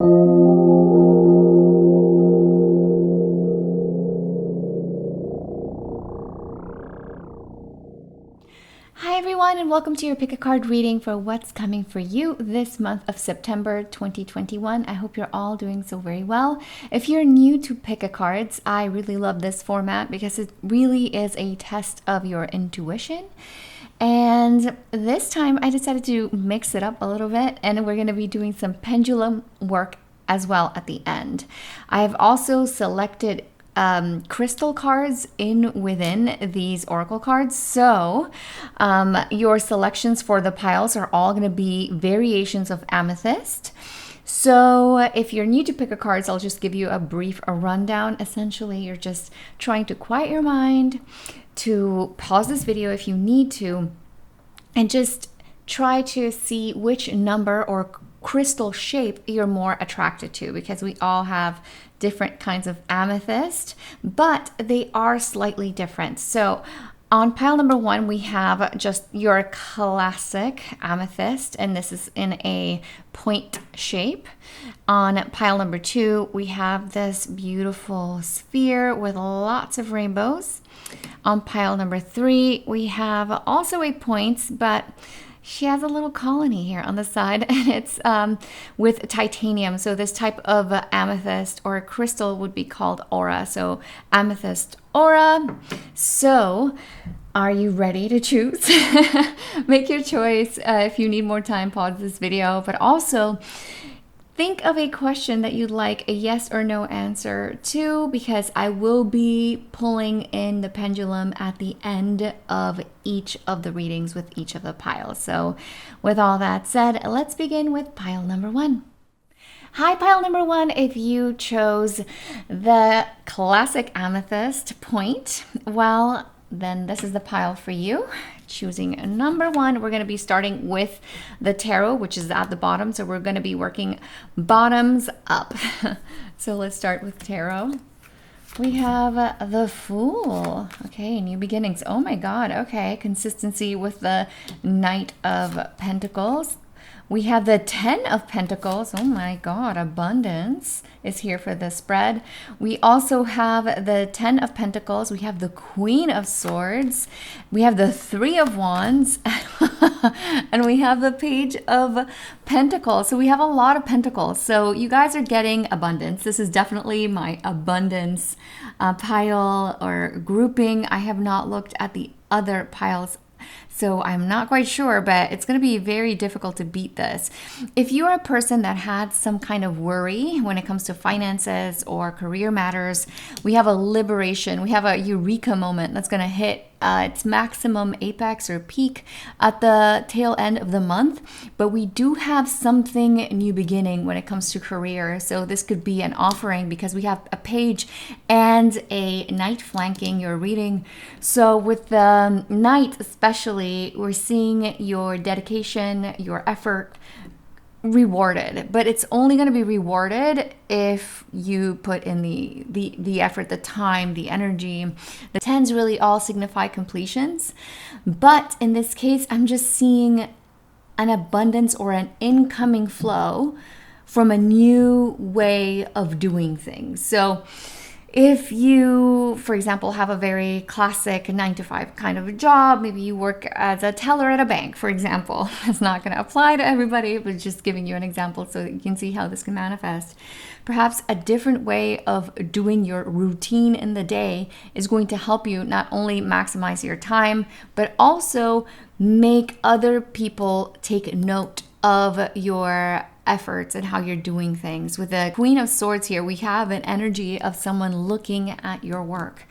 Hi everyone, and welcome to your pick a card reading for what's coming for you this month of September 2021. I hope you're all doing so very well. If you're new to pick a cards, I really love this format because it really is a test of your intuition. And this time I decided to mix it up a little bit, and we're going to be doing some pendulum work as well at the end. I have also selected crystal cards within these oracle cards. So your selections for the piles are all going to be variations of amethyst. So if you're new to pick a cards, I'll just give you a brief rundown. Essentially, you're just trying to quiet your mind, to pause this video if you need to, and just try to see which number or crystal shape you're more attracted to, because we all have different kinds of amethyst, but they are slightly different. So on pile number 1, we have just your classic amethyst, and this is in a point shape. On pile number 2, we have this beautiful sphere with lots of rainbows. On pile number 3, we have also a point, but she has a little colony here on the side, and it's with titanium. So this type of amethyst or crystal would be called aura. So amethyst aura. So are you ready to choose? Make your choice. If you need more time, pause this video. But also think of a question that you'd like a yes or no answer to, because I will be pulling in the pendulum at the end of each of the readings with each of the piles. So with all that said, let's begin with pile number 1. Hi, pile number 1. If you chose the classic amethyst point, well, then this is the pile for you. Choosing number 1, we're going to be starting with the tarot, which is at the bottom. So we're going to be working bottoms up. So let's start with tarot. We have the Fool. Okay, new beginnings. Oh my God. Okay, consistency with the Knight of Pentacles. We have the 10 of Pentacles. Oh my God, abundance is here for the spread. We also have the 10 of Pentacles. We have the Queen of Swords. We have the 3 of Wands. And we have the Page of Pentacles. So we have a lot of Pentacles. So you guys are getting abundance. This is definitely my abundance pile or grouping. I have not looked at the other piles, so I'm not quite sure, but it's going to be very difficult to beat this. If you are a person that had some kind of worry when it comes to finances or career matters, we have a liberation. We have a eureka moment that's going to hit its maximum apex or peak at the tail end of the month. But we do have something new beginning when it comes to career. So this could be an offering, because we have a page and a knight flanking your reading. So with the knight especially, we're seeing your dedication, your effort rewarded, but it's only going to be rewarded if you put in the effort, the time, the energy. The 10s really all signify completions, but in this case I'm just seeing an abundance or an incoming flow from a new way of doing things. So if you, for example, have a very classic 9-to-5 kind of a job, maybe you work as a teller at a bank, for example. It's not going to apply to everybody, but just giving you an example so that you can see how this can manifest. Perhaps a different way of doing your routine in the day is going to help you not only maximize your time, but also make other people take note of your efforts and how you're doing things. With the Queen of Swords here, we have an energy of someone looking at your work.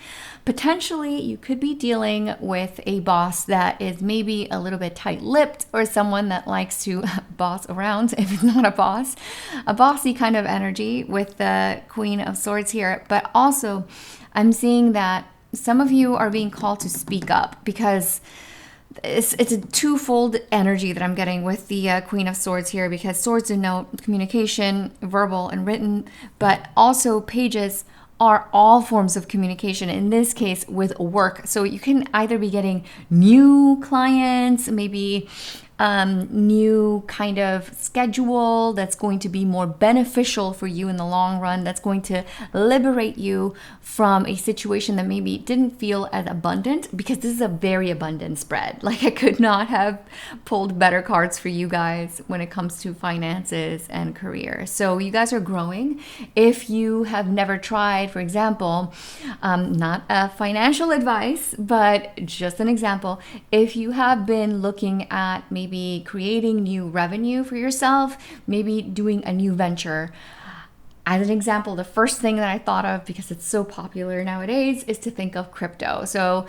Potentially, you could be dealing with a boss that is maybe a little bit tight-lipped, or someone that likes to boss around if it's not a bossy kind of energy with the Queen of Swords here. But also, I'm seeing that some of you are being called to speak up, because it's a twofold energy that I'm getting with the Queen of Swords here, because swords denote communication, verbal and written, but also pages are all forms of communication, in this case with work. So you can either be getting new clients, maybe new kind of schedule that's going to be more beneficial for you in the long run, that's going to liberate you from a situation that maybe didn't feel as abundant, because this is a very abundant spread. Like, I could not have pulled better cards for you guys when it comes to finances and career. So you guys are growing. If you have never tried, for example, not a financial advice, but just an example, if you have been looking at maybe creating new revenue for yourself, maybe doing a new venture. As an example, the first thing that I thought of, because it's so popular nowadays, is to think of crypto. So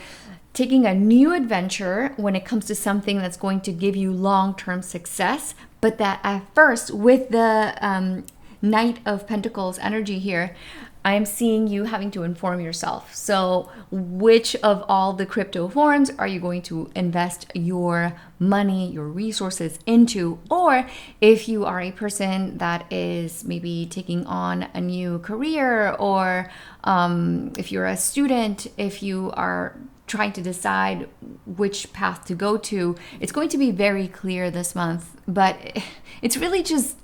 taking a new adventure when it comes to something that's going to give you long-term success, but that at first, with the Knight of Pentacles energy here, I'm seeing you having to inform yourself. So which of all the crypto forms are you going to invest your money, your resources into? Or if you are a person that is maybe taking on a new career, or if you're a student, if you are trying to decide which path to go to, it's going to be very clear this month. But it's really just,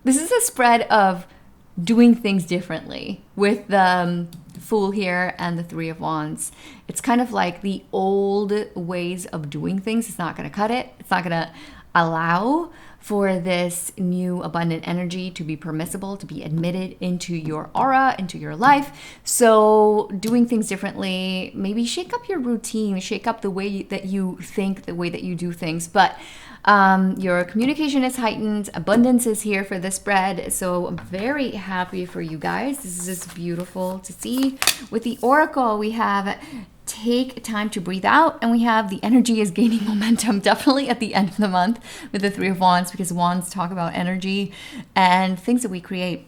this is a spread of doing things differently with the Fool here and the Three of Wands. It's kind of like the old ways of doing things. It's not going to cut it. It's not going to allow for this new abundant energy to be permissible, to be admitted into your aura, into your life. So doing things differently, maybe shake up your routine, shake up the way that you think, the way that you do things. But your communication is heightened. Abundance is here for this spread. So I'm very happy for you guys. This is just beautiful to see. With the Oracle, we have take time to breathe out, and we have the energy is gaining momentum, definitely at the end of the month with the Three of Wands, because wands talk about energy and things that we create.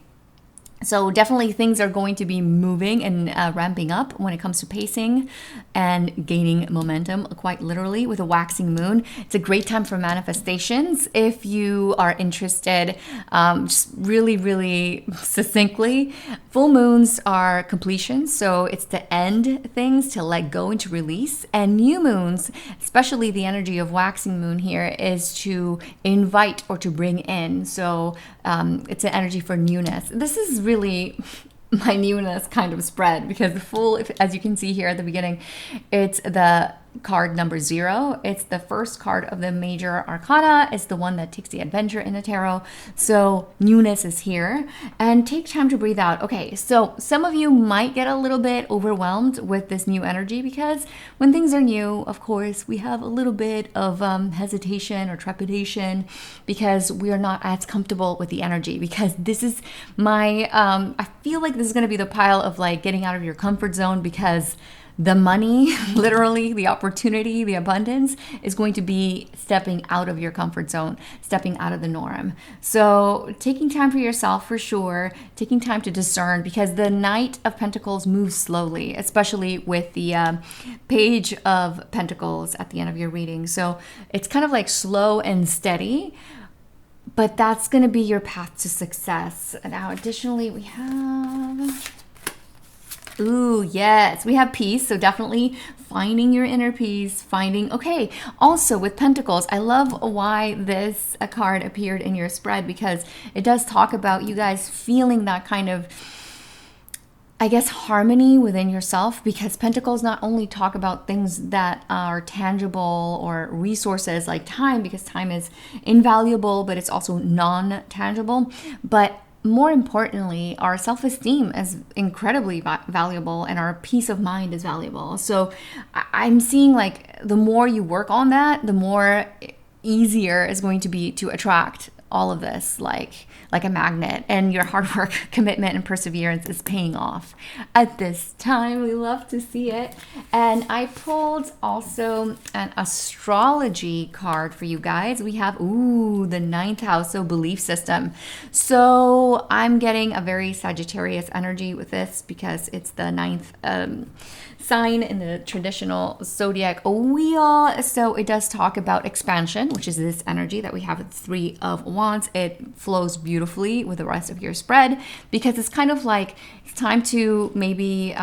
So definitely things are going to be moving and ramping up when it comes to pacing and gaining momentum, quite literally, with a waxing moon. It's a great time for manifestations. If you are interested, just really, really succinctly, full moons are completion. So it's to end things, to let go and to release. And new moons, especially the energy of waxing moon here, is to invite or to bring in. So it's an energy for newness. This is really my newness kind of spread, because the Fool, as you can see here at the beginning, it's the card number 0. It's the first card of the major arcana. It's the one that takes the adventure in the tarot. So newness is here, and take time to breathe out. Okay, so some of you might get a little bit overwhelmed with this new energy, because when things are new, of course, we have a little bit of hesitation or trepidation, because we are not as comfortable with the energy. Because this is my, I feel like this is going to be the pile of like getting out of your comfort zone, because the money, literally the opportunity, the abundance is going to be stepping out of your comfort zone, stepping out of the norm. So taking time for yourself for sure, taking time to discern, because the Knight of Pentacles moves slowly, especially with the Page of Pentacles at the end of your reading. So it's kind of like slow and steady, but that's going to be your path to success. Now, additionally, we have... Ooh, yes, we have peace. So definitely finding your inner peace, finding, okay, also with Pentacles, I love why this card appeared in your spread, because it does talk about you guys feeling that kind of, I guess, harmony within yourself, because Pentacles not only talk about things that are tangible or resources like time, because time is invaluable, but it's also non-tangible, but more importantly, our self-esteem is incredibly valuable, and our peace of mind is valuable. So I'm seeing like the more you work on that, the more easier it's going to be to attract all of this like a magnet, and your hard work, commitment, and perseverance is paying off at this time. We love to see it. And I pulled also an astrology card for you guys. We have, ooh, the 9th house, so belief system. So I'm getting a very Sagittarius energy with this, because it's the 9th sign in the traditional zodiac wheel. So it does talk about expansion, which is this energy that we have with 3 of Wands. It flows beautifully with the rest of your spread, because it's kind of like it's time to maybe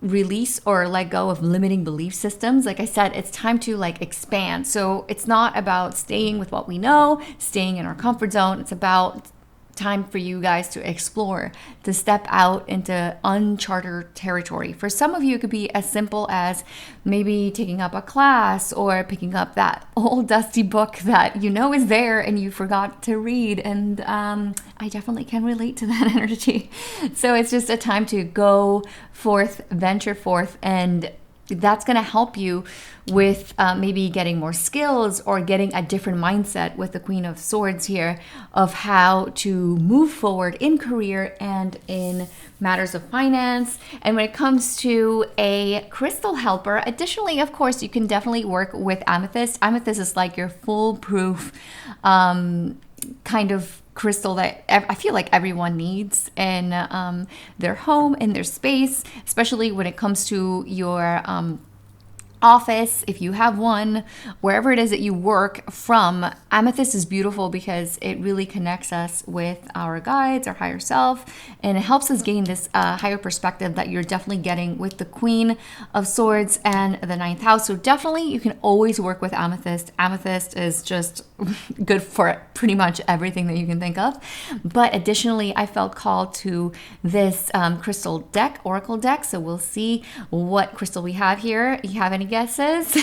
release or let go of limiting belief systems. Like I said, it's time to like expand. So it's not about staying with what we know, staying in our comfort zone. It's about time for you guys to explore, to step out into uncharted territory. For some of you, it could be as simple as maybe taking up a class or picking up that old dusty book that you know is there and you forgot to read. And I definitely can relate to that energy. So it's just a time to go forth, venture forth, and that's going to help you with maybe getting more skills or getting a different mindset with the Queen of Swords here of how to move forward in career and in matters of finance. And when it comes to a crystal helper, additionally, of course, you can definitely work with amethyst. Amethyst is like your foolproof kind of crystal that I feel like everyone needs in their home, in their space, especially when it comes to your office, if you have one, wherever it is that you work from. Amethyst is beautiful because it really connects us with our guides, our higher self, and it helps us gain this higher perspective that you're definitely getting with the Queen of Swords and the ninth house. So definitely you can always work with amethyst. Amethyst is just good for pretty much everything that you can think of. But additionally, I felt called to this crystal deck, oracle deck. So we'll see what crystal we have here. You have any guesses?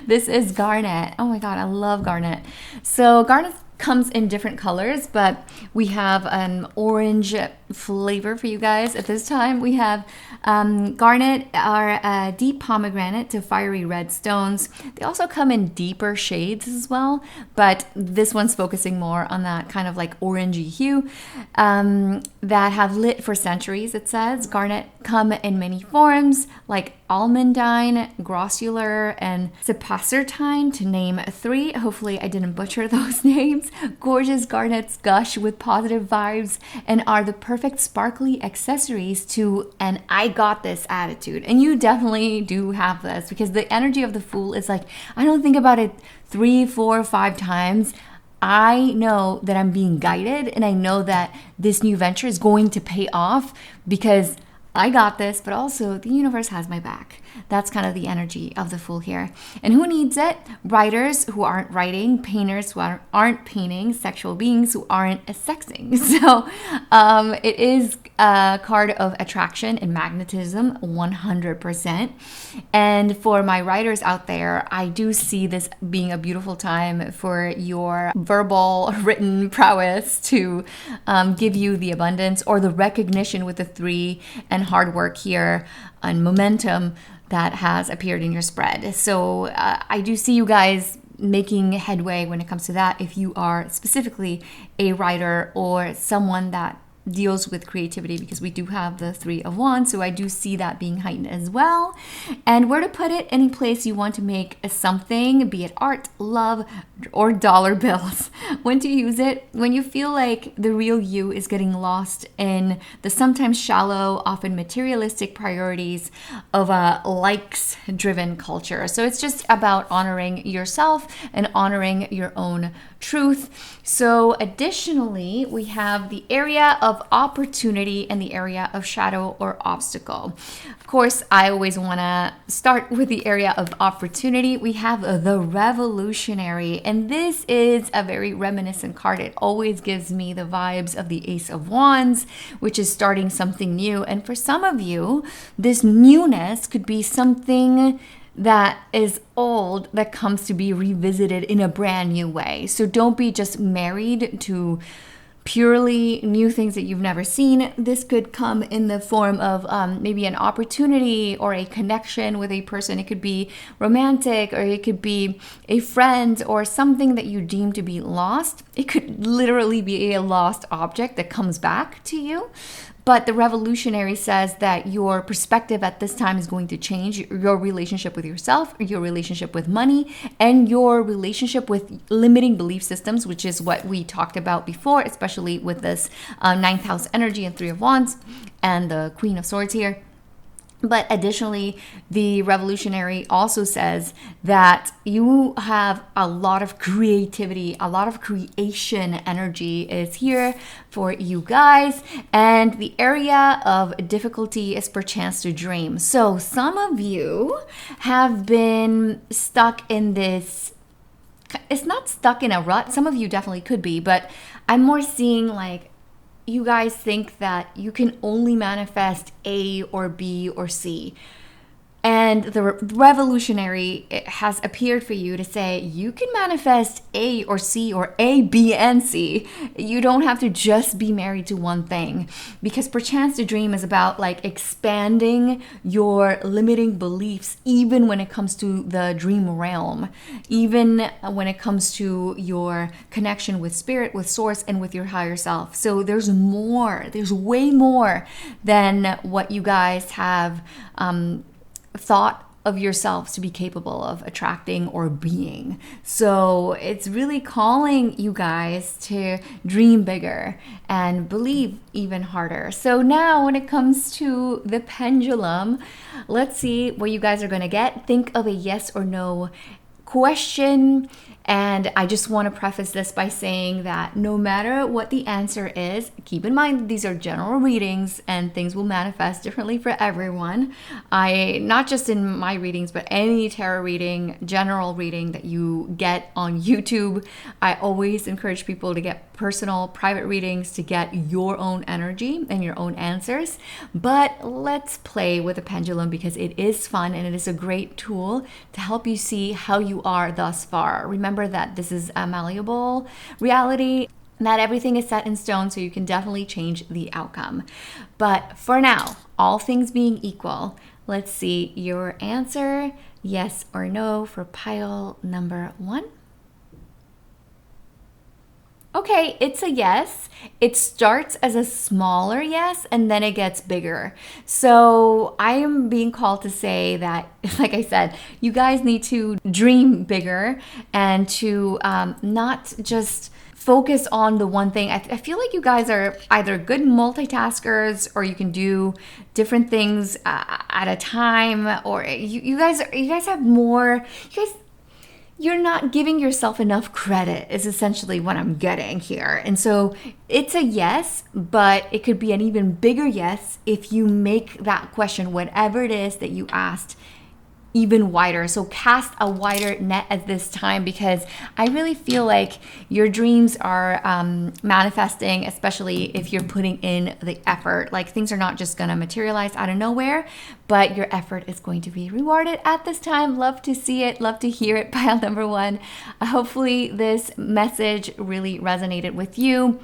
This is garnet. Oh my God, I love garnet. So garnet comes in different colors, but we have an orange flavor for you guys at this time. We have garnet, our deep pomegranate to fiery red stones. They also come in deeper shades as well, but this one's focusing more on that kind of like orangey hue that have lit for centuries, it says. Garnet come in many forms like almandine, grossular, and sapacirtine, to name 3. Hopefully I didn't butcher those names. Gorgeous garnets gush with positive vibes and are the perfect sparkly accessories to an I got this attitude. And you definitely do have this, because the energy of the Fool is like, I don't think about it 3, 4, 5 times. I know that I'm being guided, and I know that this new venture is going to pay off because I got this, but also the universe has my back. That's kind of the energy of the Fool here. And who needs it? Writers who aren't writing, painters who aren't painting, sexual beings who aren't sexing. So it is a card of attraction and magnetism, 100%. And for my writers out there, I do see this being a beautiful time for your verbal, written prowess to give you the abundance or the recognition with the 3 and hard work here and momentum that has appeared in your spread. So I do see you guys making headway when it comes to that if you are specifically a writer or someone that deals with creativity, because we do have the 3 of Wands, so I do see that being heightened as well. And where to put it? Any place you want to make something, be it art, love, or dollar bills. When to use it? When you feel like the real you is getting lost in the sometimes shallow, often materialistic priorities of a likes-driven culture. So it's just about honoring yourself and honoring your own truth. So additionally, we have the area of opportunity and the area of shadow or obstacle. Of course, I always want to start with the area of opportunity. We have the revolutionary, and this is a very reminiscent card. It always gives me the vibes of the Ace of Wands, which is starting something new. And for some of you, this newness could be something that is old that comes to be revisited in a brand new way. So don't be just married to purely new things that you've never seen. This could come in the form of maybe an opportunity or a connection with a person. It could be romantic, or it could be a friend or something that you deem to be lost. It could literally be a lost object that comes back to you. But the revolutionary says that your perspective at this time is going to change. Your relationship with yourself, your relationship with money, and your relationship with limiting belief systems, which is what we talked about before, especially with this ninth house energy and 3 of Wands and the Queen of Swords here. But additionally, the revolutionary also says that you have a lot of creativity, a lot of creation energy is here for you guys. And the area of difficulty is perchance to dream. So some of you have been stuck in this, it's not stuck in a rut. Some of you definitely could be, but I'm more seeing like, you guys think that you can only manifest A or B or C. And the revolutionary has appeared for you to say you can manifest A or C or A, B, and C. You don't have to just be married to one thing, because perchance to dream is about like expanding your limiting beliefs, even when it comes to the dream realm, even when it comes to your connection with spirit, with source, and with your higher self. So there's more, there's way more than what you guys have thought of yourselves to be capable of attracting or being. So it's really calling you guys to dream bigger and believe even harder. So now when it comes to the pendulum, let's see what you guys are going to get. Think of a yes or no question. And I just want to preface this by saying that no matter what the answer is, keep in mind that these are general readings and things will manifest differently for everyone. Not just in my readings, but any tarot reading, general reading that you get on YouTube, I always encourage people to get personal, private readings to get your own energy and your own answers. But let's play with a pendulum because it is fun and it is a great tool to help you see how you are thus far. Remember that this is a malleable reality. Not everything is set in stone, so you can definitely change the outcome. But for now, all things being equal, let's see your answer, yes or no, for pile number 1. Okay, it's a yes. It starts as a smaller yes and then it gets bigger. So I am being called to say that, like I said, you guys need to dream bigger and to not just focus on the one thing. I feel like you guys are either good multitaskers or you can do different things at a time, or you guys have more. You're not giving yourself enough credit is essentially what I'm getting here. And so it's a yes, but it could be an even bigger yes if you make that question, whatever it is that you asked, even wider. So cast a wider net at this time, because I really feel like your dreams are manifesting, especially if you're putting in the effort. Like things are not just going to materialize out of nowhere, but your effort is going to be rewarded at this time. Love to see it, love to hear it. Pile number 1. Hopefully this message really resonated with you.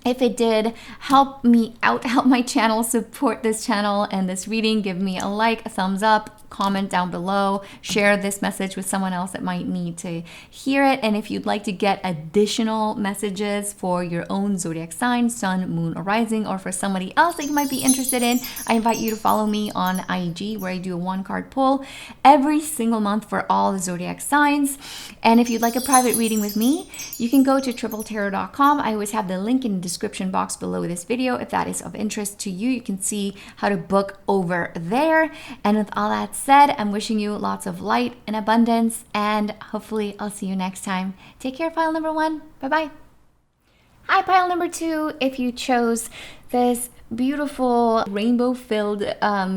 If it did, help me out, help my channel, support this channel and this reading. Give me a like, a thumbs up, comment down below, share this message with someone else that might need to hear it. And if you'd like to get additional messages for your own zodiac sign, sun, moon, or rising, or for somebody else that you might be interested in, I invite you to follow me on IG, where I do a 1-card pull every single month for all the zodiac signs. And if you'd like a private reading with me, you can go to tripletarot.com. I always have the link in the description box below this video. If that is of interest to you, you can see how to book over there. And with all that said, I'm wishing you lots of light and abundance, and hopefully I'll see you next time. Take care, pile number 1. Bye-bye. Hi, pile number 2. If you chose this beautiful rainbow-filled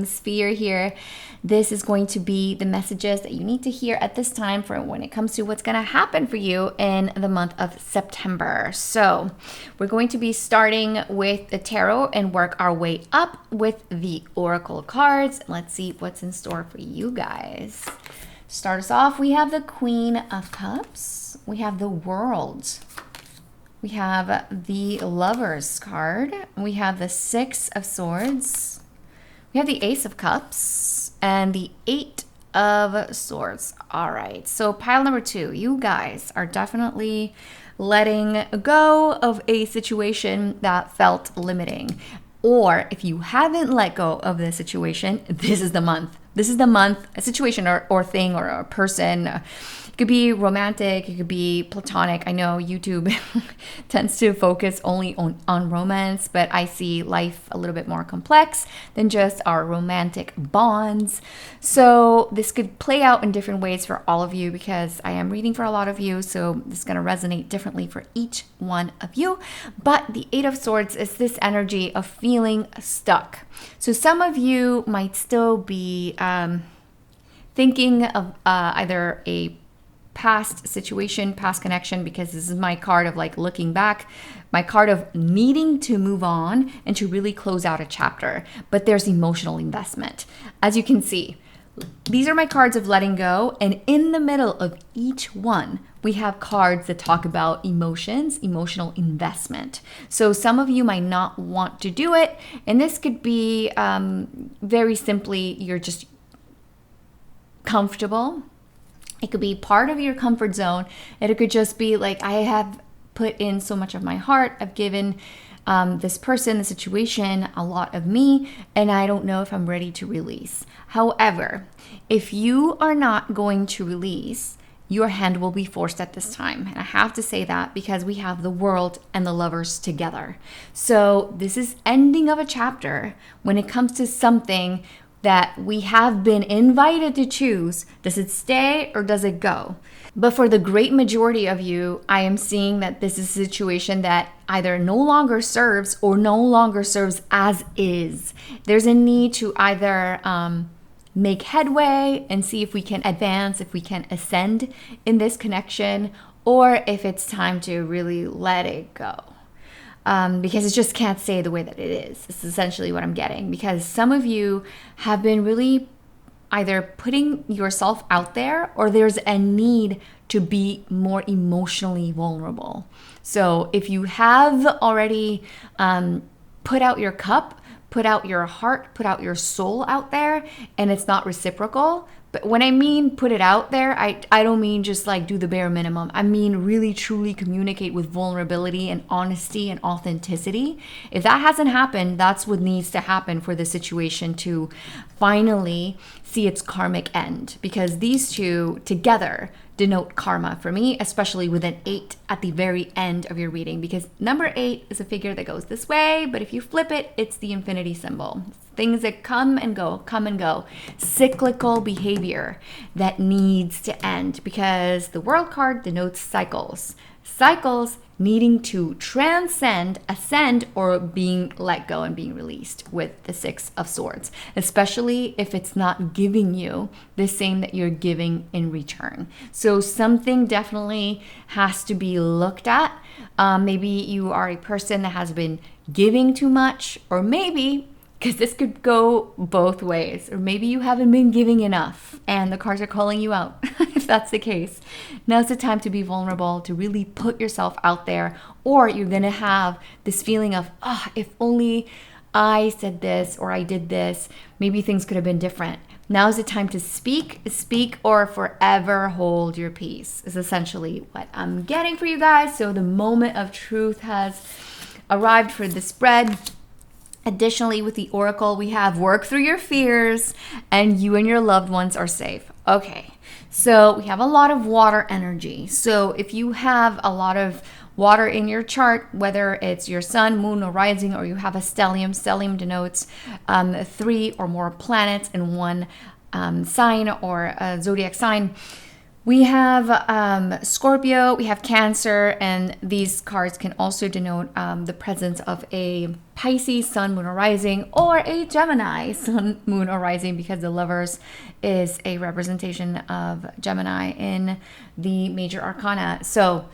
sphere here, this is going to be the messages that you need to hear at this time for when it comes to what's going to happen for you in the month of September. So we're going to be starting with the tarot and work our way up with the oracle cards. Let's see what's in store for you guys. Start us off, we have the Queen of Cups, we have the World, we have the Lovers card, we have the 6 of Swords, we have the Ace of Cups, and the 8 of Swords. All right, so pile number 2, you guys are definitely letting go of a situation that felt limiting. Or if you haven't let go of the situation, this is the month. this is the month, a situation or thing or a person. It could be romantic, it could be platonic. I know YouTube tends to focus only on romance, but I see life a little bit more complex than just our romantic bonds. So this could play out in different ways for all of you because I am reading for a lot of you. So this is going to resonate differently for each one of you. But the Eight of Swords is this energy of feeling stuck. So some of you might still be thinking of either a past situation, past connection, because this is my card of like looking back, my card of needing to move on and to really close out a chapter. But there's emotional investment. As you can see, these are my cards of letting go. And in the middle of each one, we have cards that talk about emotions, emotional investment. So some of you might not want to do it. And this could be very simply, you're just comfortable. It could be part of your comfort zone. And it could just be like, I have put in so much of my heart. I've given this person, the situation, a lot of me, and I don't know if I'm ready to release. However, if you are not going to release, your hand will be forced at this time. And I have to say that because we have the World and the Lovers together. So this is ending of a chapter when it comes to something that we have been invited to choose. Does it stay or does it go? But for the great majority of you, I am seeing that this is a situation that either no longer serves or no longer serves as is. There's a need to either make headway and see if we can advance, if we can ascend in this connection, or if it's time to really let it go. Because it just can't stay the way that it is. It's essentially what I'm getting. Because some of you have been really either putting yourself out there or there's a need to be more emotionally vulnerable. So if you have already put out your cup, put out your heart, put out your soul out there, and it's not reciprocal. But when I mean put it out there, I don't mean just like do the bare minimum. I mean really truly communicate with vulnerability and honesty and authenticity. If that hasn't happened, that's what needs to happen for the situation to finally see its karmic end. Because these two together denote karma for me, especially with an 8 at the very end of your reading. Because number 8 is a figure that goes this way, but if you flip it, it's the infinity symbol. Things that come and go, cyclical behavior that needs to end because the World card denotes cycles. Cycles needing to transcend, ascend, or being let go and being released with the Six of Swords, especially if it's not giving you the same that you're giving in return. So something definitely has to be looked at. Maybe you are a person that has been giving too much, or maybe because this could go both ways. Or maybe you haven't been giving enough and the cards are calling you out. If that's the case, now's the time to be vulnerable, to really put yourself out there. Or you're going to have this feeling of, if only I said this or I did this, maybe things could have been different. Now's the time to speak, or forever hold your peace is essentially what I'm getting for you guys. So the moment of truth has arrived for the spread. Additionally, with the Oracle, we have work through your fears and you and your loved ones are safe. Okay, so we have a lot of water energy. So if you have a lot of water in your chart, whether it's your sun, moon, or rising, or you have a stellium denotes 3 or more planets in one sign or a zodiac sign. We have Scorpio, we have Cancer, and these cards can also denote the presence of a Pisces, sun, moon, or rising, or a Gemini, sun, moon, or rising, because the Lovers is a representation of Gemini in the major arcana. So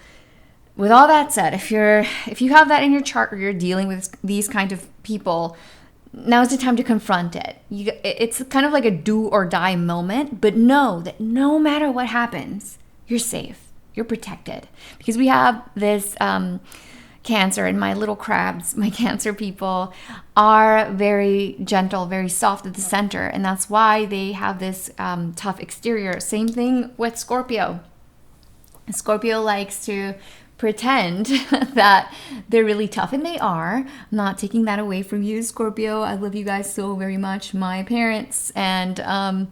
with all that said, if you have that in your chart or you're dealing with these kind of people, now's the time to confront it. It's kind of like a do or die moment, but know that no matter what happens, you're safe, you're protected. Because we have this Cancer, and my little crabs, my Cancer people, are very gentle, very soft at the center, and that's why they have this tough exterior. Same thing with Scorpio. Scorpio likes to pretend that they're really tough, and they are. I'm not taking that away from you, Scorpio. I love you guys so very much. My parents and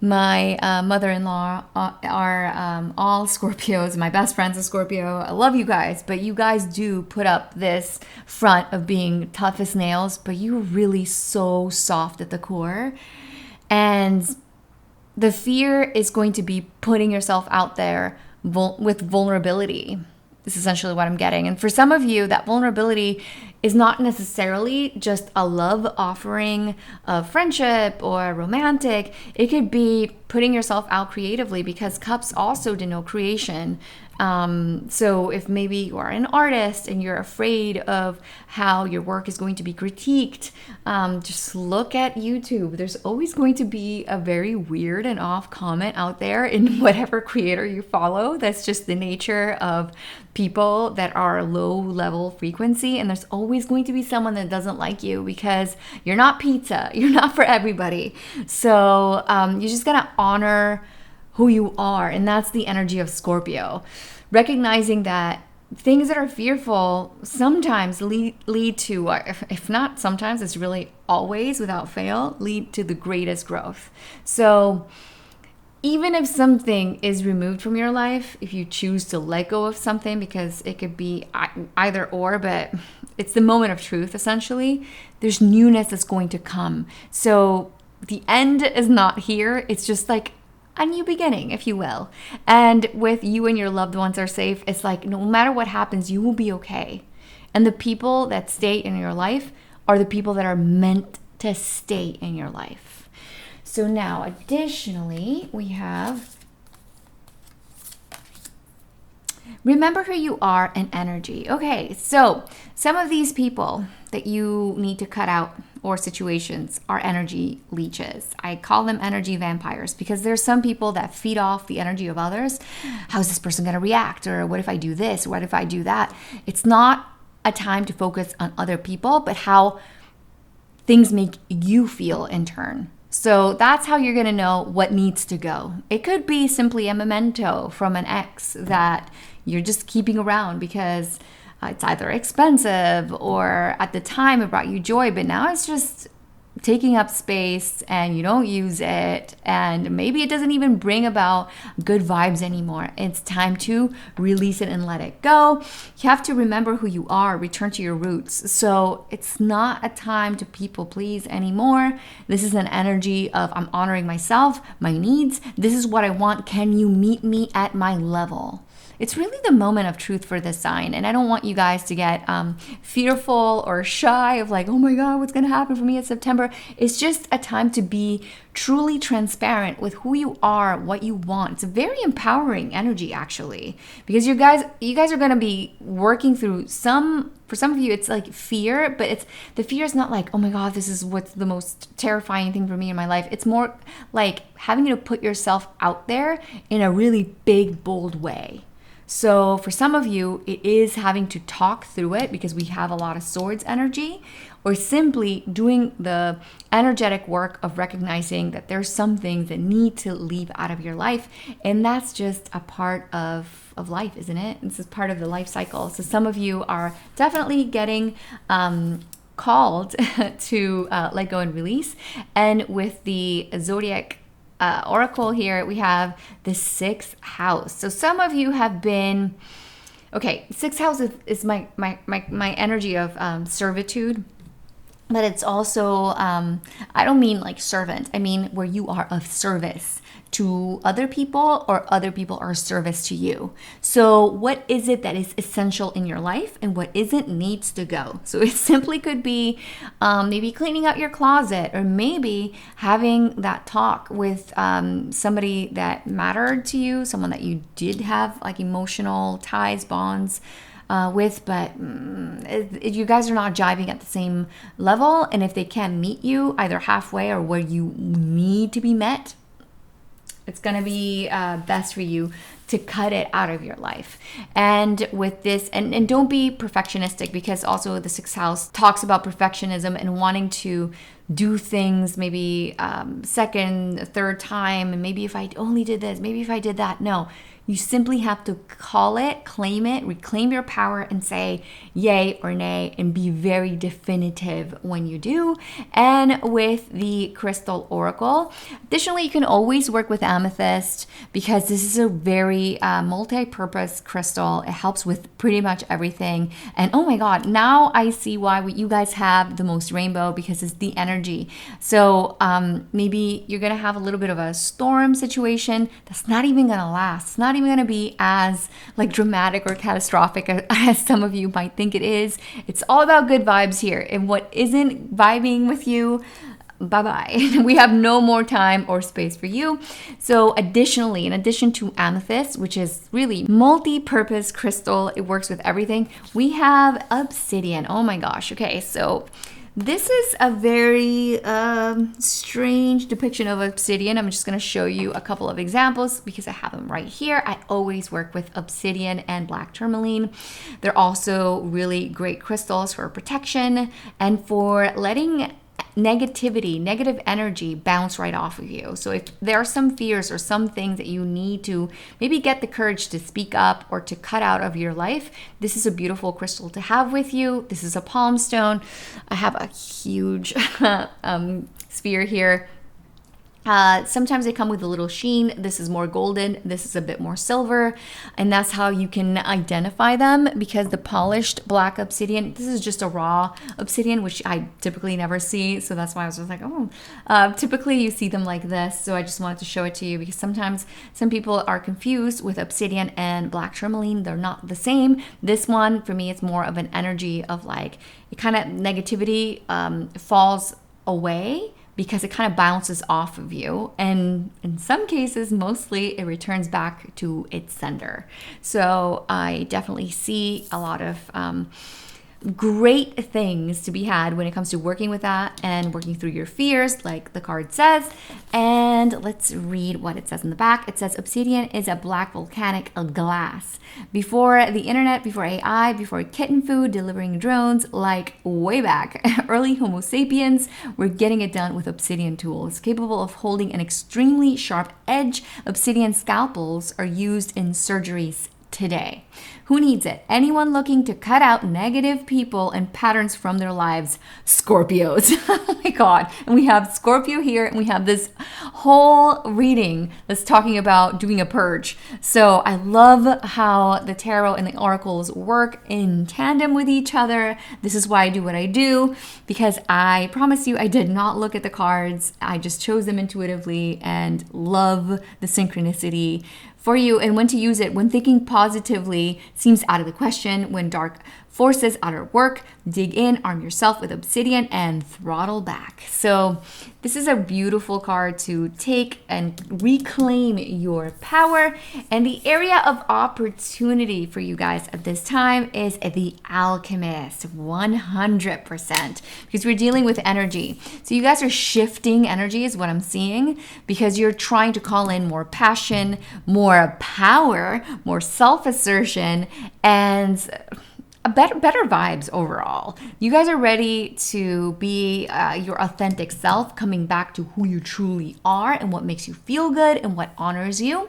my mother-in-law are all Scorpios. My best friend's a Scorpio. I love you guys, but you guys do put up this front of being tough as nails, but you're really so soft at the core. And the fear is going to be putting yourself out there with vulnerability. This is essentially what I'm getting. And for some of you, that vulnerability is not necessarily just a love offering of friendship or romantic. It could be putting yourself out creatively, because cups also denote creation. So if maybe you are an artist and you're afraid of how your work is going to be critiqued, just look at YouTube. There's always going to be a very weird and off comment out there in whatever creator you follow. That's just the nature of people that are low level frequency. And there's always going to be someone that doesn't like you, because you're not pizza. You're not for everybody. So you just gotta honor who you are. And that's the energy of Scorpio. Recognizing that things that are fearful sometimes lead to, if not sometimes, it's really always without fail, lead to the greatest growth. So even if something is removed from your life, if you choose to let go of something, because it could be either or, but it's the moment of truth, essentially, there's newness that's going to come. So the end is not here. It's just like a new beginning, if you will. And with you and your loved ones are safe, it's like no matter what happens, you will be okay. And the people that stay in your life are the people that are meant to stay in your life. So now, additionally, we have remember who you are and energy. Okay, so some of these people that you need to cut out or situations are energy leeches. I call them energy vampires, because there's some people that feed off the energy of others. How's this person going to react? Or what if I do this? What if I do that? It's not a time to focus on other people, but how things make you feel in turn. So that's how you're going to know what needs to go. It could be simply a memento from an ex that you're just keeping around because it's either expensive or at the time it brought you joy, but now it's just taking up space and you don't use it, and maybe it doesn't even bring about good vibes anymore. It's time to release it and let it go. You have to remember who you are, return to your roots. So it's not a time to people please anymore. This is an energy of I'm honoring myself, my needs. This is what I want. Can you meet me at my level? It's really the moment of truth for this sign. And I don't want you guys to get fearful or shy of like, oh my God, what's going to happen for me in September? It's just a time to be truly transparent with who you are, what you want. It's a very empowering energy, actually, because you guys are going to be working through for some of you, it's like fear, but the fear is not like, oh my God, this is what's the most terrifying thing for me in my life. It's more like having to put yourself out there in a really big, bold way. So for some of you, it is having to talk through it because we have a lot of swords energy, or simply doing the energetic work of recognizing that there's some things that need to leave out of your life. And that's just a part of life, isn't it? This is part of the life cycle. So some of you are definitely getting called to let go and release. And with the zodiac oracle here, we have the 6th house. So some of you have been, okay, 6th house is my energy of servitude, but it's also, I don't mean like servant. I mean where you are of service to other people or other people are service to you. So what is it that is essential in your life and what isn't needs to go? So it simply could be maybe cleaning out your closet, or maybe having that talk with somebody that mattered to you, someone that you did have like emotional ties, bonds with, but you guys are not jiving at the same level. And if they can't meet you either halfway or where you need to be met, it's going to be best for you to cut it out of your life. And with this, and don't be perfectionistic, because also the sixth house talks about perfectionism and wanting to do things maybe second, third time, and maybe if I only did this, maybe if I did that. No, you simply have to call it, claim it, reclaim your power, and say yay or nay, and be very definitive when you do. And with the crystal oracle, additionally, you can always work with amethyst, because this is a very multi-purpose crystal. It helps with pretty much everything. And oh my God, now I see why you guys have the most rainbow, because it's the energy. So maybe you're gonna have a little bit of a storm situation that's not even gonna last. It's not even going to be as like dramatic or catastrophic as some of you might think it is. It's all about good vibes here. And what isn't vibing with you, bye-bye. We have no more time or space for you. So additionally, in addition to amethyst, which is really multi-purpose crystal, it works with everything, we have obsidian. Oh my gosh. Okay, so this is a very strange depiction of obsidian. I'm just going to show you a couple of examples because I have them right here. I always work with obsidian and black tourmaline. They're also really great crystals for protection and for letting negative energy bounce right off of you. So if there are some fears or some things that you need to maybe get the courage to speak up or to cut out of your life, this is a beautiful crystal to have with you. This is a palm stone. I have a huge sphere here. Sometimes they come with a little sheen. This is more golden. This is a bit more silver. And that's how you can identify them, because the polished black obsidian, this is just a raw obsidian, which I typically never see. So that's why I was just like, oh, typically you see them like this. So I just wanted to show it to you, because sometimes some people are confused with obsidian and black tourmaline. They're not the same. This one, for me, it's more of an energy of like, it kind of negativity falls away, because it kind of bounces off of you. And in some cases, mostly it returns back to its sender. So I definitely see a lot of great things to be had when it comes to working with that and working through your fears, like the card says. And let's read what it says in the back. It says, obsidian is a black volcanic glass. Before the internet, before AI, before kitten food, delivering drones, like way back, early Homo sapiens were getting it done with obsidian tools. Capable of holding an extremely sharp edge, obsidian scalpels are used in surgeries today. Who needs it? Anyone looking to cut out negative people and patterns from their lives. Scorpios. Oh my God. And we have Scorpio here, and we have this whole reading that's talking about doing a purge. So I love how the tarot and the oracles work in tandem with each other. This is why I do what I do, because I promise you, I did not look at the cards. I just chose them intuitively and love the synchronicity for you, and when to use it. When thinking positively seems out of the question, when dark forces are at work, dig in, arm yourself with obsidian, and throttle back. So this is a beautiful card to take and reclaim your power. And the area of opportunity for you guys at this time is the alchemist, 100%, because we're dealing with energy. So you guys are shifting energy is what I'm seeing, because you're trying to call in more passion, more power, more self-assertion, and better vibes overall. You guys are ready to be your authentic self, coming back to who you truly are and what makes you feel good and what honors you.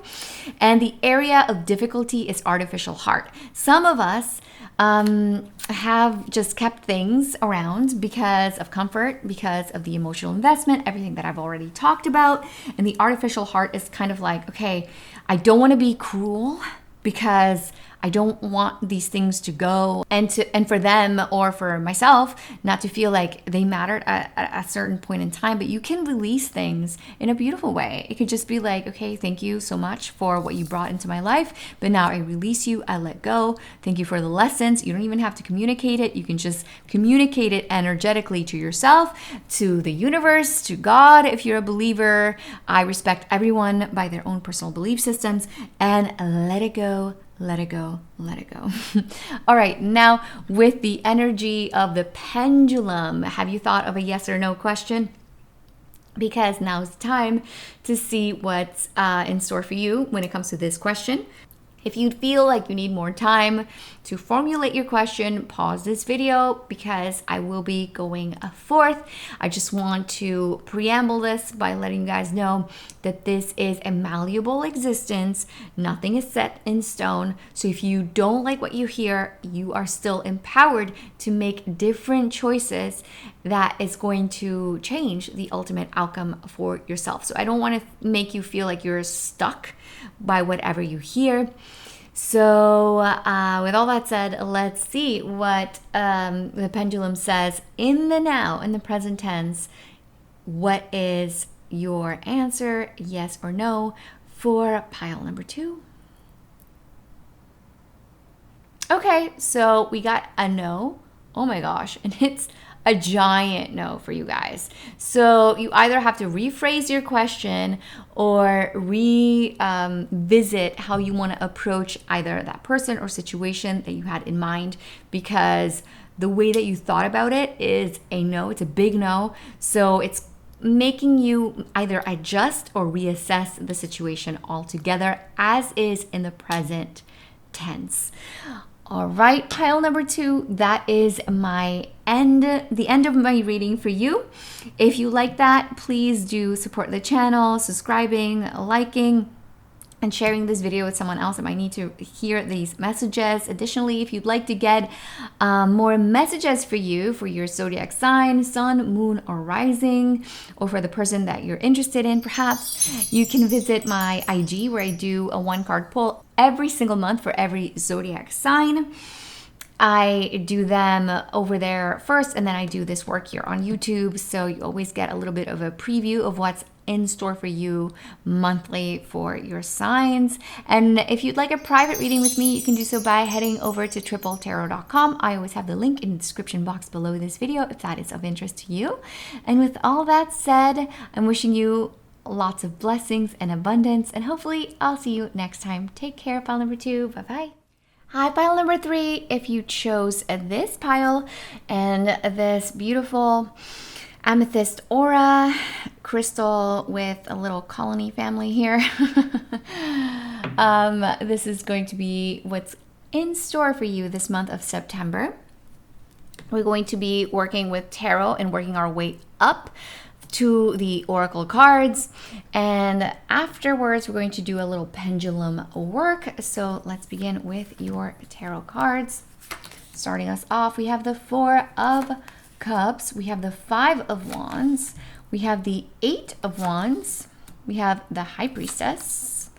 And the area of difficulty is artificial heart. Some of us have just kept things around because of comfort, because of the emotional investment, everything that I've already talked about. And the artificial heart is kind of like, okay, I don't want to be cruel because I don't want these things to go, and for them or for myself not to feel like they mattered at a certain point in time. But you can release things in a beautiful way. It could just be like, okay, thank you so much for what you brought into my life, but now I release you, I let go. Thank you for the lessons. You don't even have to communicate it. You can just communicate it energetically to yourself, to the universe, to God if you're a believer. I respect everyone by their own personal belief systems, and let it go. Let it go, let it go. All right, now with the energy of the pendulum, have you thought of a yes or no question? Because now is the time to see what's in store for you when it comes to this question. If you feel like you need more time to formulate your question, pause this video because I will be going forth. I just want to preamble this by letting you guys know that this is a malleable existence. Nothing is set in stone. So if you don't like what you hear, you are still empowered to make different choices that is going to change the ultimate outcome for yourself. So I don't want to make you feel like you're stuck by whatever you hear. So with all that said, let's see what the pendulum says in the now, in the present tense. What is your answer, yes or no, for pile number 2? Okay, so we got a no. Oh my gosh, and it's a giant no for you guys. So you either have to rephrase your question or revisit how you want to approach either that person or situation that you had in mind, because the way that you thought about it is a no. It's a big no. So it's making you either adjust or reassess the situation altogether, as is in the present tense. All right, pile number 2, that is the end of my reading for you. If you like that, please do support the channel, subscribing, liking, and sharing this video with someone else that might need to hear these messages. Additionally, if you'd like to get more messages for you, for your zodiac sign, sun, moon, or rising, or for the person that you're interested in, perhaps, you can visit my IG where I do a 1-card pull every single month for every zodiac sign. I do them over there first, and then I do this work here on YouTube. So you always get a little bit of a preview of what's in store for you monthly for your signs. And if you'd like a private reading with me, you can do so by heading over to untitled.tarot.com. I always have the link in the description box below this video if that is of interest to you. And with all that said, I'm wishing you lots of blessings and abundance, and hopefully I'll see you next time. Take care, pile number 2. Bye-bye. Hi, pile number 3. If you chose this pile and this beautiful amethyst aura crystal with a little colony family here, this is going to be what's in store for you this month of September. We're going to be working with tarot and working our way up to the oracle cards, and afterwards we're going to do a little pendulum work. So let's begin with your tarot cards. Starting us off, we have the 4 of Cups, we have the 5 of Wands, we have the 8 of Wands, we have the High Priestess,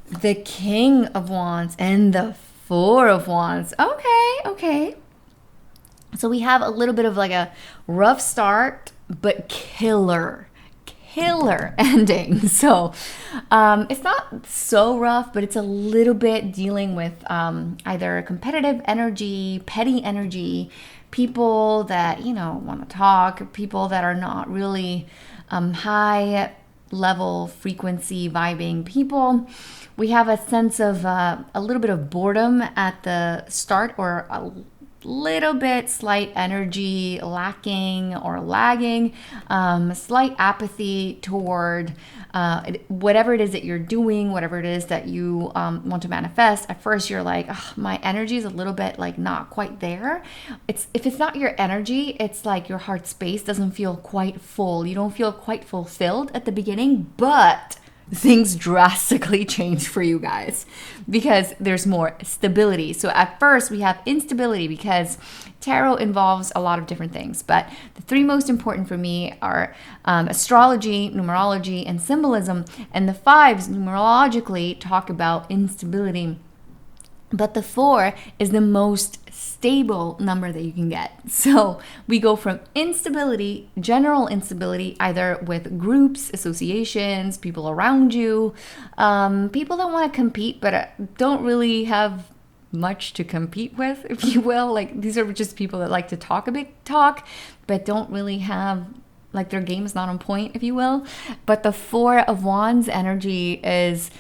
the King of Wands, and the 4 of Wands. Okay. So we have a little bit of like a rough start, but killer ending. So it's not so rough, but it's a little bit dealing with either competitive energy, petty energy, people that, want to talk, people that are not really high level frequency vibing people. We have a sense of a little bit of boredom at the start, or a little bit slight energy lacking or lagging, slight apathy toward whatever it is that you're doing, whatever it is that you want to manifest. At first you're like, my energy is a little bit like not quite there. If it's not your energy, it's like your heart space doesn't feel quite full. You don't feel quite fulfilled at the beginning, but things drastically change for you guys because there's more stability. So at first we have instability because tarot involves a lot of different things, but the 3 most important for me are astrology, numerology, and symbolism. And the 5s numerologically talk about instability, but the 4 is the most stable number that you can get. So we go from instability, general instability, either with groups, associations, people around you, people that want to compete but don't really have much to compete with, if you will. Like, these are just people that like to talk a big talk but don't really have, like, their game is not on point, if you will. But the 4 of Wands energy is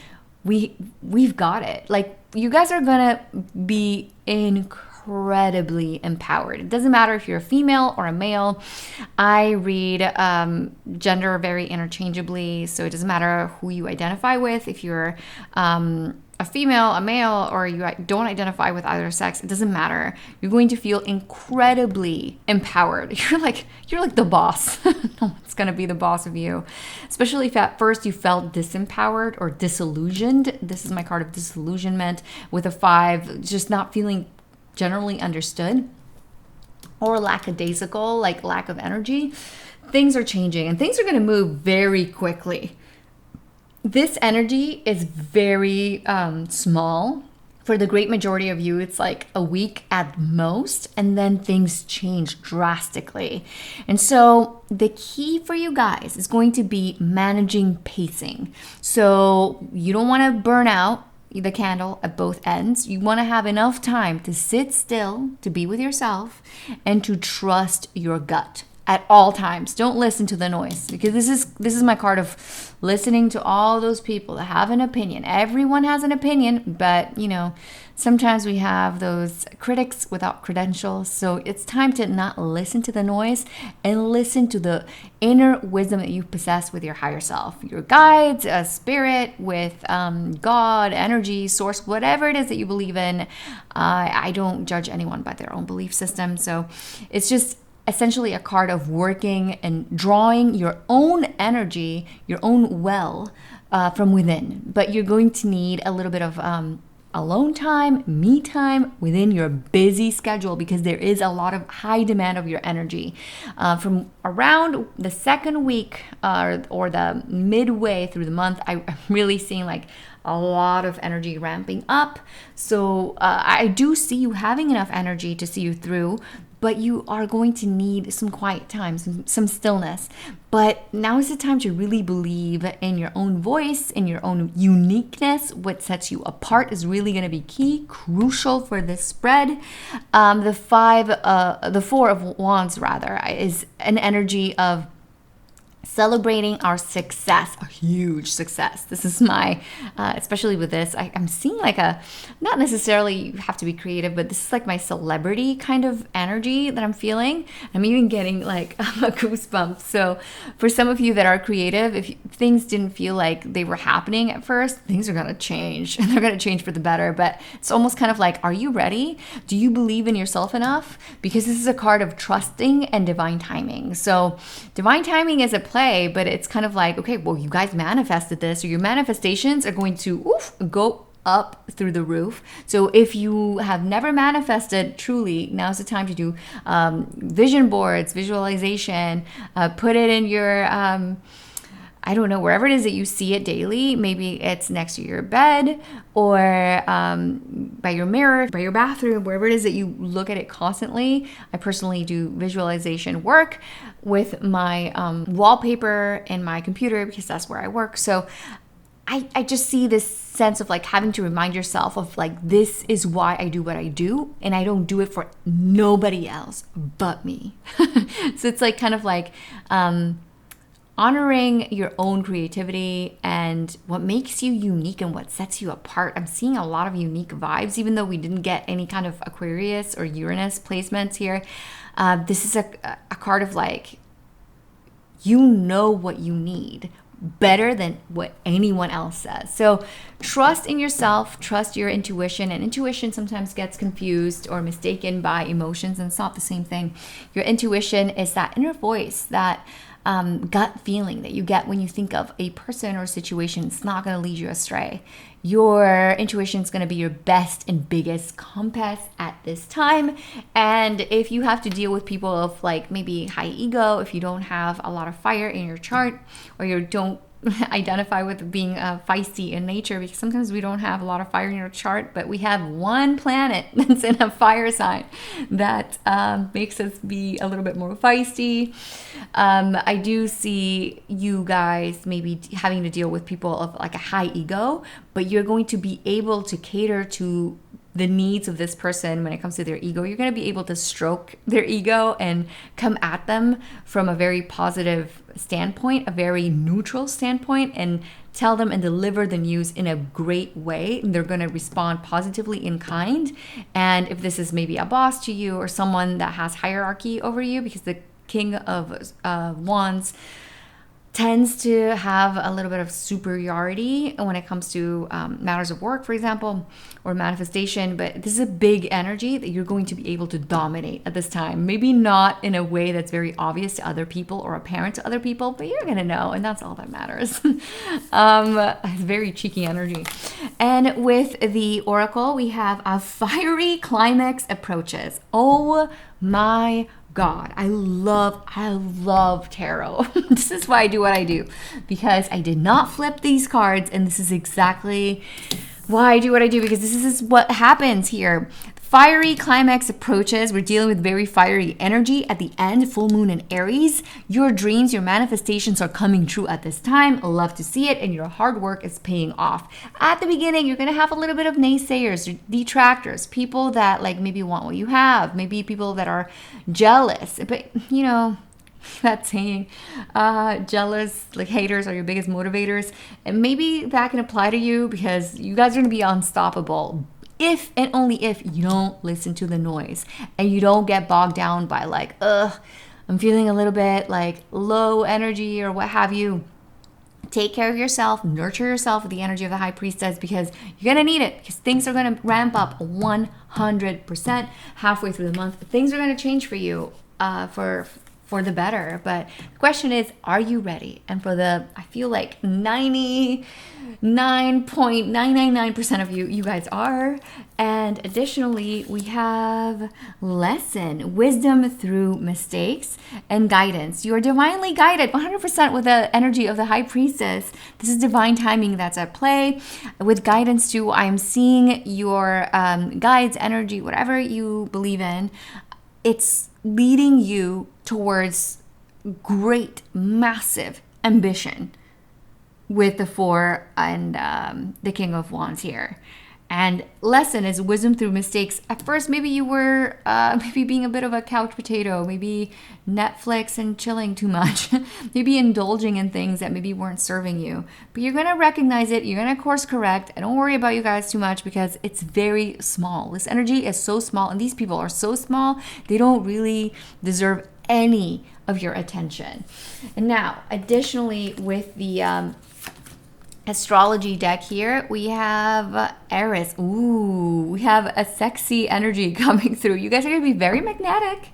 we've got it. Like, you guys are gonna be incredible incredibly empowered. It doesn't matter if you're a female or a male. I read gender very interchangeably, so it doesn't matter who you identify with. If you're a female, a male, or you don't identify with either sex, it doesn't matter. You're going to feel incredibly empowered. You're like the boss. No one's going to be the boss of you. Especially if at first you felt disempowered or disillusioned. This is my card of disillusionment with a 5, just not feeling generally understood or lackadaisical, like lack of energy. Things are changing and things are going to move very quickly. This energy is very small. For the great majority of you, it's like a week at most, and then things change drastically. And so the key for you guys is going to be managing pacing. So you don't want to burn out the candle at both ends. You want to have enough time to sit still, to be with yourself, and to trust your gut at all times. Don't listen to the noise, because this is my card of listening to all those people that have an opinion. Everyone has an opinion, but sometimes we have those critics without credentials. So it's time to not listen to the noise and listen to the inner wisdom that you possess with your higher self, your guides, a spirit, with God, energy, source, whatever it is that you believe in. I don't judge anyone by their own belief system. So it's just essentially a card of working and drawing your own energy, your own well from within. But you're going to need a little bit of alone time, me time within your busy schedule, because there is a lot of high demand of your energy. From around the second week or the midway through the month, I'm really seeing like a lot of energy ramping up. So I do see you having enough energy to see you through, but you are going to need some quiet time, some stillness. But now is the time to really believe in your own voice, in your own uniqueness. What sets you apart is really going to be key, crucial for this spread. The 4 of Wands rather is an energy of celebrating our success, a huge success. This is my, especially with this, I'm seeing like not necessarily you have to be creative, but this is like my celebrity kind of energy that I'm feeling. I'm even getting like a goosebump. So for some of you that are creative, if things didn't feel like they were happening at first, things are going to change, and they're going to change for the better. But it's almost kind of like, are you ready? Do you believe in yourself enough? Because this is a card of trusting and divine timing. So divine timing is a play, but it's kind of like, okay, well, you guys manifested this, or your manifestations are going to go up through the roof. So if you have never manifested truly, now's the time to do vision boards, visualization, put it in your I don't know, wherever it is that you see it daily. Maybe it's next to your bed, or by your mirror, by your bathroom, wherever it is that you look at it constantly. I personally do visualization work with my wallpaper in my computer, because that's where I work. So I just see this sense of like having to remind yourself of like, this is why I do what I do, and I don't do it for nobody else but me. So it's like kind of like honoring your own creativity and what makes you unique and what sets you apart. I'm seeing a lot of unique vibes, even though we didn't get any kind of Aquarius or Uranus placements here. This is a card of like, you know what you need better than what anyone else says. So trust in yourself, trust your intuition. And intuition sometimes gets confused or mistaken by emotions, and it's not the same thing. Your intuition is that inner voice, that gut feeling that you get when you think of a person or a situation. It's not going to lead you astray. Your intuition is going to be your best and biggest compass at this time. And if you have to deal with people of like maybe high ego, if you don't have a lot of fire in your chart, or you don't identify with being feisty in nature, because sometimes we don't have a lot of fire in your chart, but we have one planet that's in a fire sign that makes us be a little bit more feisty. I do see you guys maybe having to deal with people of like a high ego, but you're going to be able to cater to the needs of this person when it comes to their ego. You're going to be able to stroke their ego and come at them from a very positive standpoint, a very neutral standpoint, and tell them and deliver the news in a great way. And they're going to respond positively in kind. And if this is maybe a boss to you or someone that has hierarchy over you, because the King of Wands tends to have a little bit of superiority when it comes to matters of work, for example, or manifestation. But this is a big energy that you're going to be able to dominate at this time. Maybe not in a way that's very obvious to other people or apparent to other people, but you're going to know, and that's all that matters. Very cheeky energy. And with the Oracle, we have a fiery climax approaches. Oh my God, I love tarot. This is why I do what I do, because I did not flip these cards, and this is exactly why I do what I do, because this is what happens here. Fiery climax approaches. We're dealing with very fiery energy at the end, full moon in Aries. Your dreams, your manifestations are coming true at this time. Love to see it, and your hard work is paying off. At the beginning, you're going to have a little bit of naysayers, detractors, people that like maybe want what you have, maybe people that are jealous. But you know, that saying, jealous, like haters are your biggest motivators. And maybe that can apply to you, because you guys are going to be unstoppable if and only if you don't listen to the noise and you don't get bogged down by like, I'm feeling a little bit like low energy or what have you. Take care of yourself, nurture yourself with the energy of the High Priestess, because you're going to need it, because things are going to ramp up 100% halfway through the month. Things are going to change for you for the better. But the question is, are you ready? And for the, I feel like 99.999% of you guys are. And additionally, we have lesson, wisdom through mistakes, and guidance. You are divinely guided 100% with the energy of the High Priestess. This is divine timing that's at play. With guidance too, I'm seeing your guides, energy, whatever you believe in. It's leading you towards great, massive ambition with the Four and the King of Wands here. And lesson is wisdom through mistakes. At first, maybe you were maybe being a bit of a couch potato, maybe Netflix and chilling too much, maybe indulging in things that maybe weren't serving you. But you're going to recognize it. You're going to course correct. And don't worry about you guys too much, because it's very small. This energy is so small, and these people are so small, they don't really deserve any of your attention. And now, additionally, with the astrology deck here, we have Eris. Ooh, we have a sexy energy coming through. You guys are going to be very magnetic.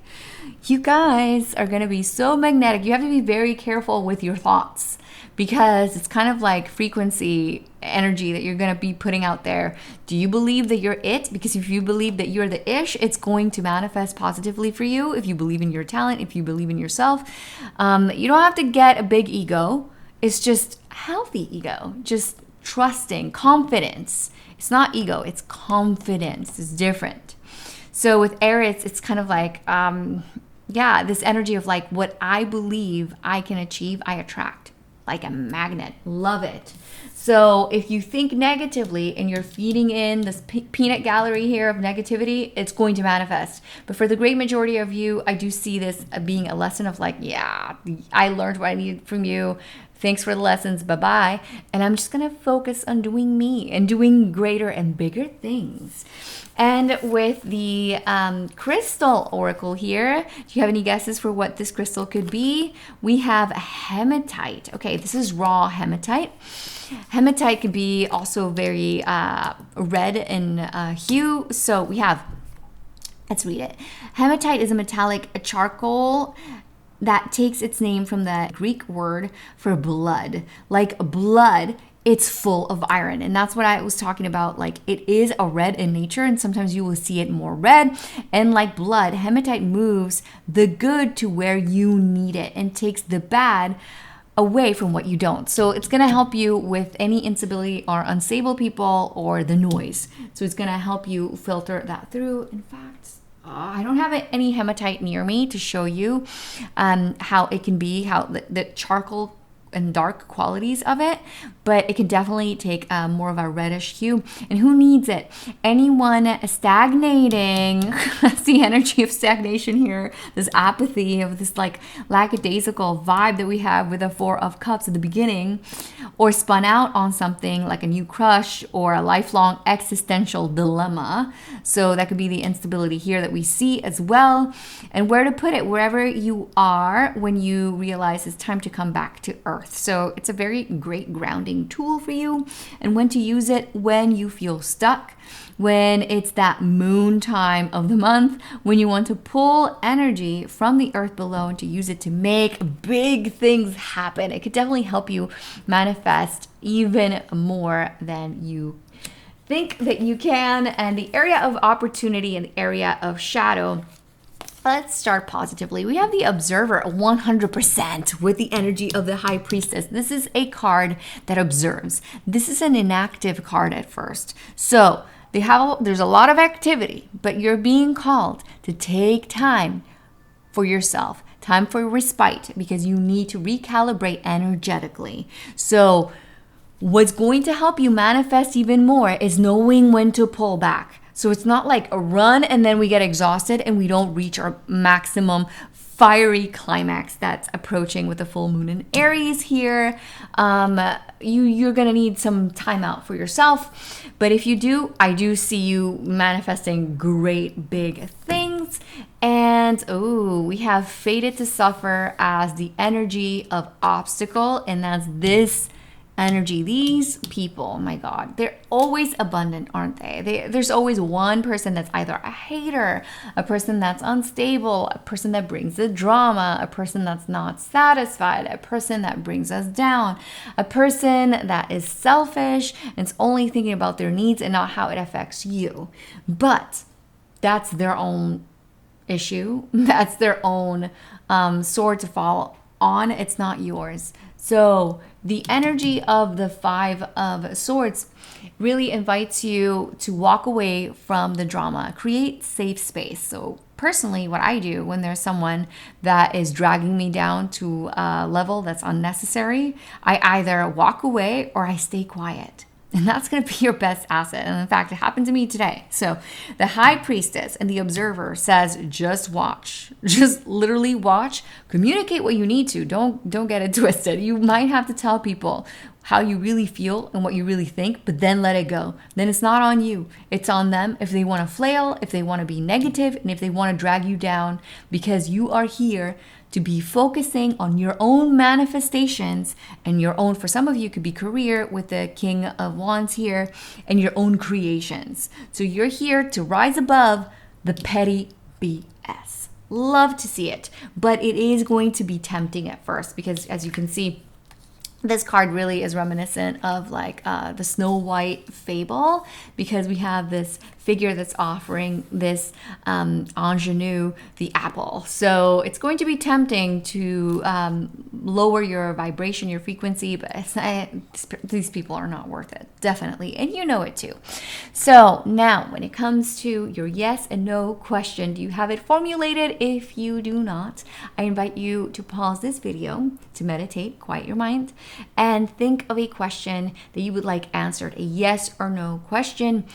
You guys are going to be so magnetic. You have to be very careful with your thoughts, because it's kind of like frequency energy that you're going to be putting out there. Do you believe that you're it? Because if you believe that you're the ish, it's going to manifest positively for you. If you believe in your talent, if you believe in yourself, you don't have to get a big ego. It's just healthy ego, just trusting, confidence. It's not ego, it's confidence. It's different. So with Eris, it's kind of like, this energy of like, what I believe I can achieve, I attract like a magnet. Love it. So if you think negatively and you're feeding in this peanut gallery here of negativity, it's going to manifest. But for the great majority of you, I do see this being a lesson of like, yeah, I learned what I needed from you. Thanks for the lessons. Bye-bye. And I'm just going to focus on doing me and doing greater and bigger things. And with the crystal oracle here, do you have any guesses for what this crystal could be? We have hematite. Okay, this is raw hematite. Hematite can be also very red in hue. So we have, let's read it. Hematite is a metallic charcoal that takes its name from the Greek word for blood. Like blood, it's full of iron. And that's what I was talking about. Like it is a red in nature, and sometimes you will see it more red. And like blood, hematite moves the good to where you need it and takes the bad away from what you don't. So it's going to help you with any instability or unstable people or the noise. So it's going to help you filter that through. In fact, I don't have any hematite near me to show you how it can be, how the charcoal and dark qualities of it, but it can definitely take more of a reddish hue. And who needs it? Anyone stagnating, that's the energy of stagnation here, this apathy, of this like lackadaisical vibe that we have with the Four of Cups at the beginning, or spun out on something like a new crush or a lifelong existential dilemma. So that could be the instability here that we see as well. And where to put it, wherever you are when you realize it's time to come back to earth. So it's a very great grounding tool for you. And when to use it: when you feel stuck, when it's that moon time of the month, when you want to pull energy from the earth below and to use it to make big things happen. It could definitely help you manifest even more than you think that you can. And the area of opportunity and the area of shadow, let's start positively. We have the Observer 100% with the energy of the High Priestess. This is a card that observes. This is an inactive card at first. So there's a lot of activity, but you're being called to take time for yourself, time for respite, because you need to recalibrate energetically. So what's going to help you manifest even more is knowing when to pull back. So it's not like a run and then we get exhausted and we don't reach our maximum fiery climax that's approaching with the full moon in Aries here. You're going to need some time out for yourself. But if you do, I do see you manifesting great big things. And we have Fated to Suffer as the energy of obstacle. And that's this energy. These people, oh my God, they're always abundant, aren't they? There's always one person that's either a hater, a person that's unstable, a person that brings the drama, a person that's not satisfied, a person that brings us down, a person that is selfish and is only thinking about their needs and not how it affects you. But that's their own issue. That's their own sword to fall on. It's not yours. So the energy of the Five of Swords really invites you to walk away from the drama, create safe space. So personally, what I do when there's someone that is dragging me down to a level that's unnecessary, I either walk away or I stay quiet. And that's going to be your best asset. And in fact, it happened to me today. So the High Priestess and the Observer says, just watch, just literally watch, communicate what you need to. Don't get it twisted. You might have to tell people how you really feel and what you really think, but then let it go. Then it's not on you. It's on them if they want to flail, if they want to be negative, and if they want to drag you down, because you are here to be focusing on your own manifestations and your own, for some of you, could be career with the King of Wands here, and your own creations. So you're here to rise above the petty BS. Love to see it, but it is going to be tempting at first because, as you can see, this card really is reminiscent of like the Snow White fable, because we have this figure that's offering this ingenue the apple. So it's going to be tempting to lower your vibration, your frequency, but these people are not worth it, definitely. And you know it too. So now when it comes to your yes and no question, do you have it formulated? If you do not, I invite you to pause this video, to meditate, quiet your mind, and think of a question that you would like answered, a yes or no question.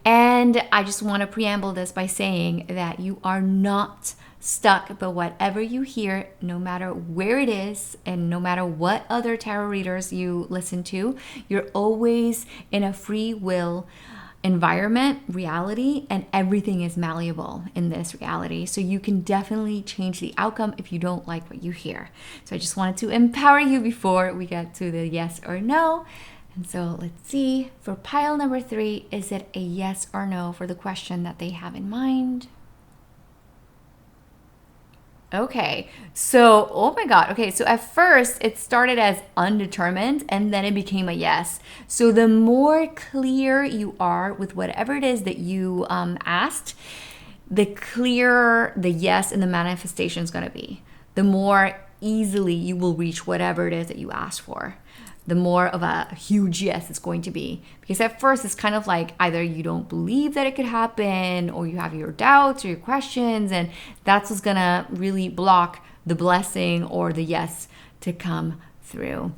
And I just want to preamble this by saying that you are not stuck, but whatever you hear, no matter where it is and no matter what other tarot readers you listen to, you're always in a free will environment, reality, and everything is malleable in this reality. So you can definitely change the outcome if you don't like what you hear. So I just wanted to empower you before we get to the yes or no. And so let's see, for pile number 3, is it a yes or no for the question that they have in mind? Okay, so, oh my God. Okay, so at first it started as undetermined and then it became a yes. So the more clear you are with whatever it is that you asked, the clearer the yes and the manifestation is going to be. The more easily you will reach whatever it is that you asked for. The more of a huge yes it's going to be. Because at first it's kind of like either you don't believe that it could happen, or you have your doubts or your questions, and that's what's gonna really block the blessing or the yes to come through.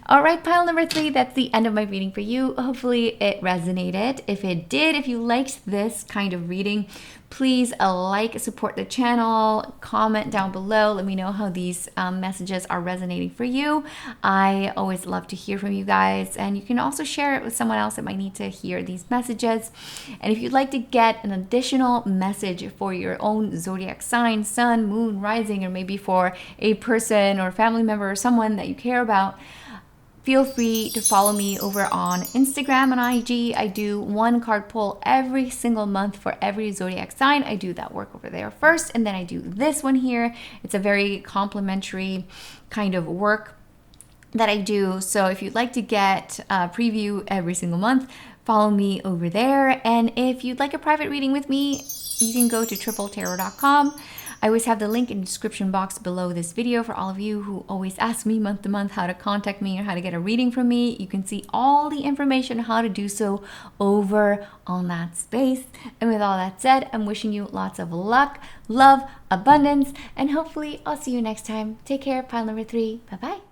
All right, pile number 3, that's the end of my reading for you. Hopefully it resonated. If it did, if you liked this kind of reading, please support the channel, comment down below. Let me know how these messages are resonating for you. I always love to hear from you guys, and you can also share it with someone else that might need to hear these messages. And if you'd like to get an additional message for your own zodiac sign, sun, moon, rising, or maybe for a person or family member or someone that you care about, feel free to follow me over on Instagram and IG. I do one card pull every single month for every zodiac sign. I do that work over there first, and then I do this one here. It's a very complimentary kind of work that I do. So if you'd like to get a preview every single month, follow me over there. And if you'd like a private reading with me, you can go to tripletarot.com. I always have the link in the description box below this video for all of you who always ask me month to month how to contact me or how to get a reading from me. You can see all the information how to do so over on that space. And with all that said, I'm wishing you lots of luck, love, abundance, and hopefully I'll see you next time. Take care. Pile number 3. Bye-bye.